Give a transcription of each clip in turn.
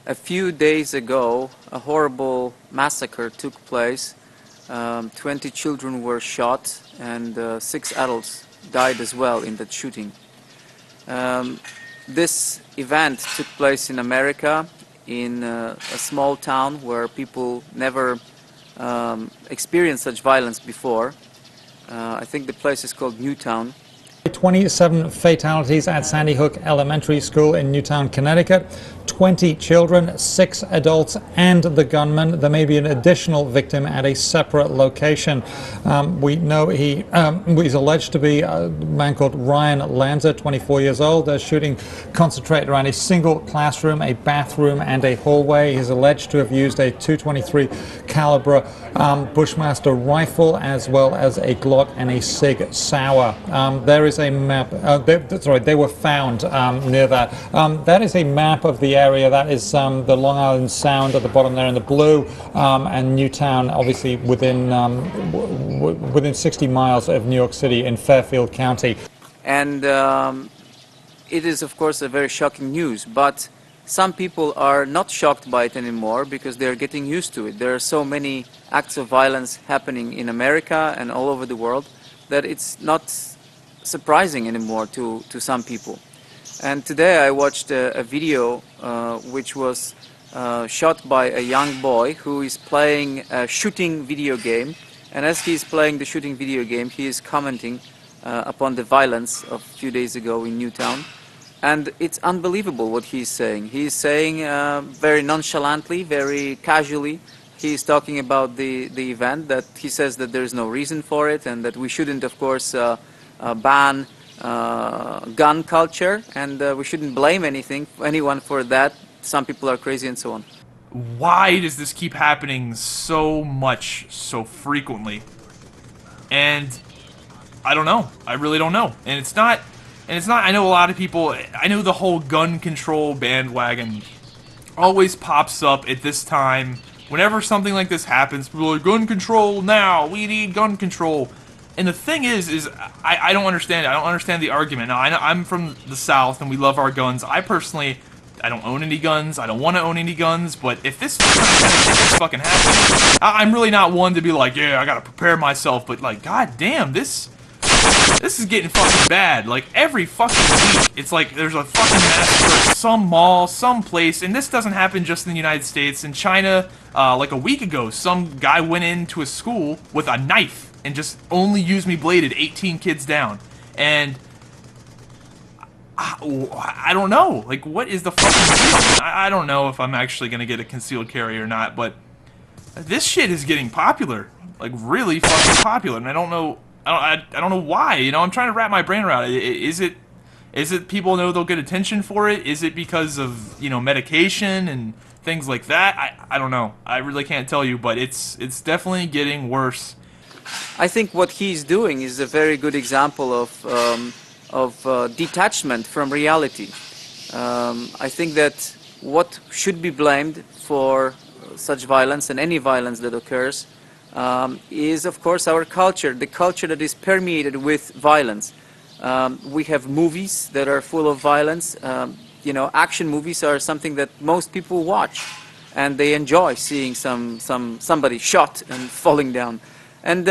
A few days ago, a horrible massacre took place. 20 children were shot and 6 adults died as well in that shooting. This event took place in America, in a small town where people never experienced such violence before. I think the place is called Newtown. 27 fatalities at Sandy Hook Elementary School in Newtown, Connecticut. 20 children, 6 adults, and the gunman. There may be an additional victim at a separate location. We know he's alleged to be a man called Ryan Lanza, 24 years old. The shooting concentrated around a single classroom, a bathroom, and a hallway. He's alleged to have used a .223 caliber Bushmaster rifle, as well as a Glock and a Sig Sauer. There is a map. They were found near that. That is a map of the area. That is the Long Island Sound at the bottom there in the blue, and Newtown, obviously within 60 miles of New York City in Fairfield County. And it is, of course, a very shocking news, but some people are not shocked by it anymore because they're getting used to it. There are so many acts of violence happening in America and all over the world that it's not surprising anymore to some people. And today I watched a video which was shot by a young boy who is playing a shooting video game, and as he is playing the shooting video game, he is commenting upon the violence of a few days ago in Newtown. And it's unbelievable what he's saying. He's saying very nonchalantly, very casually, he's talking about the event, that he says that there's no reason for it and that we shouldn't, of course, ban gun culture, and we shouldn't blame anyone for that. Some people are crazy and so on. Why does this keep happening so much, so frequently? And I don't know. I really don't know. And it's not, I know a lot of people, I know the whole gun control bandwagon always pops up at this time. Whenever something like this happens, people are like, gun control now, we need gun control. And the thing is I don't understand it. I don't understand the argument. Now, I'm from the South and we love our guns. I personally, I don't own any guns. I don't want to own any guns. But if this fucking happens, I'm really not one to be like, yeah, I gotta prepare myself. But like, god damn, this is getting fucking bad. Like, every fucking week, it's like there's a fucking massacre at some mall, some place. And this doesn't happen just in the United States. In China, like a week ago, some guy went into a school with a knife and just only used me bladed 18 kids down. And I don't know. Like, what is the fucking deal? I don't know if I'm actually going to get a concealed carry or not, but this shit is getting popular. Like, really fucking popular. And I don't know why. You know, I'm trying to wrap my brain around it. Is it people know they'll get attention for it? Is it because of, you know, medication and things like that? I don't know. I really can't tell you, but it's definitely getting worse. I think what he's doing is a very good example of detachment from reality. I think that what should be blamed for such violence and any violence that occurs is, of course, our culture, the culture that is permeated with violence. We have movies that are full of violence. You know, action movies are something that most people watch, and they enjoy seeing somebody shot and falling down. And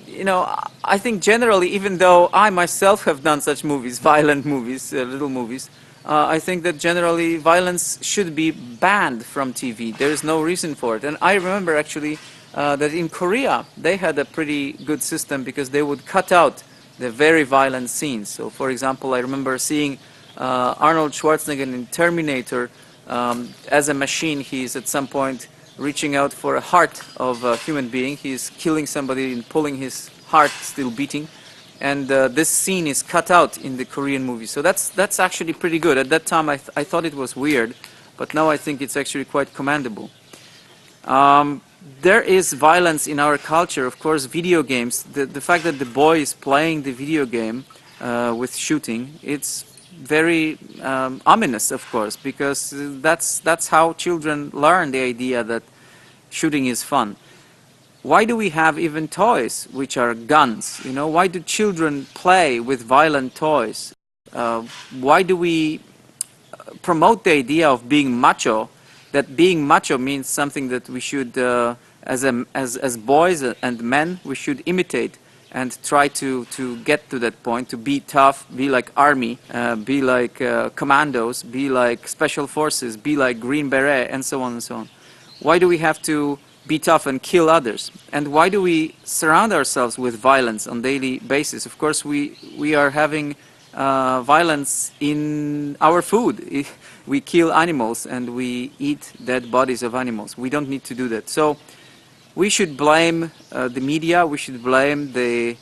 you know, I think generally, even though I myself have done such movies, violent movies, little movies, I think that generally violence should be banned from TV. There is no reason for it. And I remember actually that in Korea they had a pretty good system because they would cut out the very violent scenes. So, for example, I remember seeing Arnold Schwarzenegger in Terminator. As a machine, he's at some point reaching out for a heart of a human being. He's killing somebody and pulling his heart still beating. And this scene is cut out in the Korean movie. So that's actually pretty good. At that time I thought it was weird, but now I think it's actually quite commendable. There is violence in our culture, of course, video games. The fact that the boy is playing the video game with shooting, it's very ominous, of course, because that's how children learn the idea that shooting is fun. Why do we have even toys which are guns? You know, why do children play with violent toys? Why do we promote the idea of being macho that being macho means something that we should, as boys and men, we should imitate and try to get to that point, to be tough, be like army, be like commandos, be like special forces, be like Green Beret, and so on and so on. Why do we have to be tough and kill others? And why do we surround ourselves with violence on a daily basis? Of course, we are having violence in our food. We kill animals and we eat dead bodies of animals. We don't need to do that. So we should blame the media, we should blame the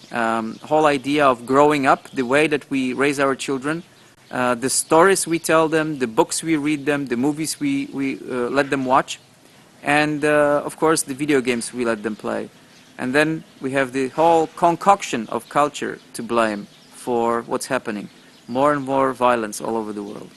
whole idea of growing up, the way that we raise our children, the stories we tell them, the books we read them, the movies we let them watch, and of course the video games we let them play. And then we have the whole concoction of culture to blame for what's happening. More and more violence all over the world.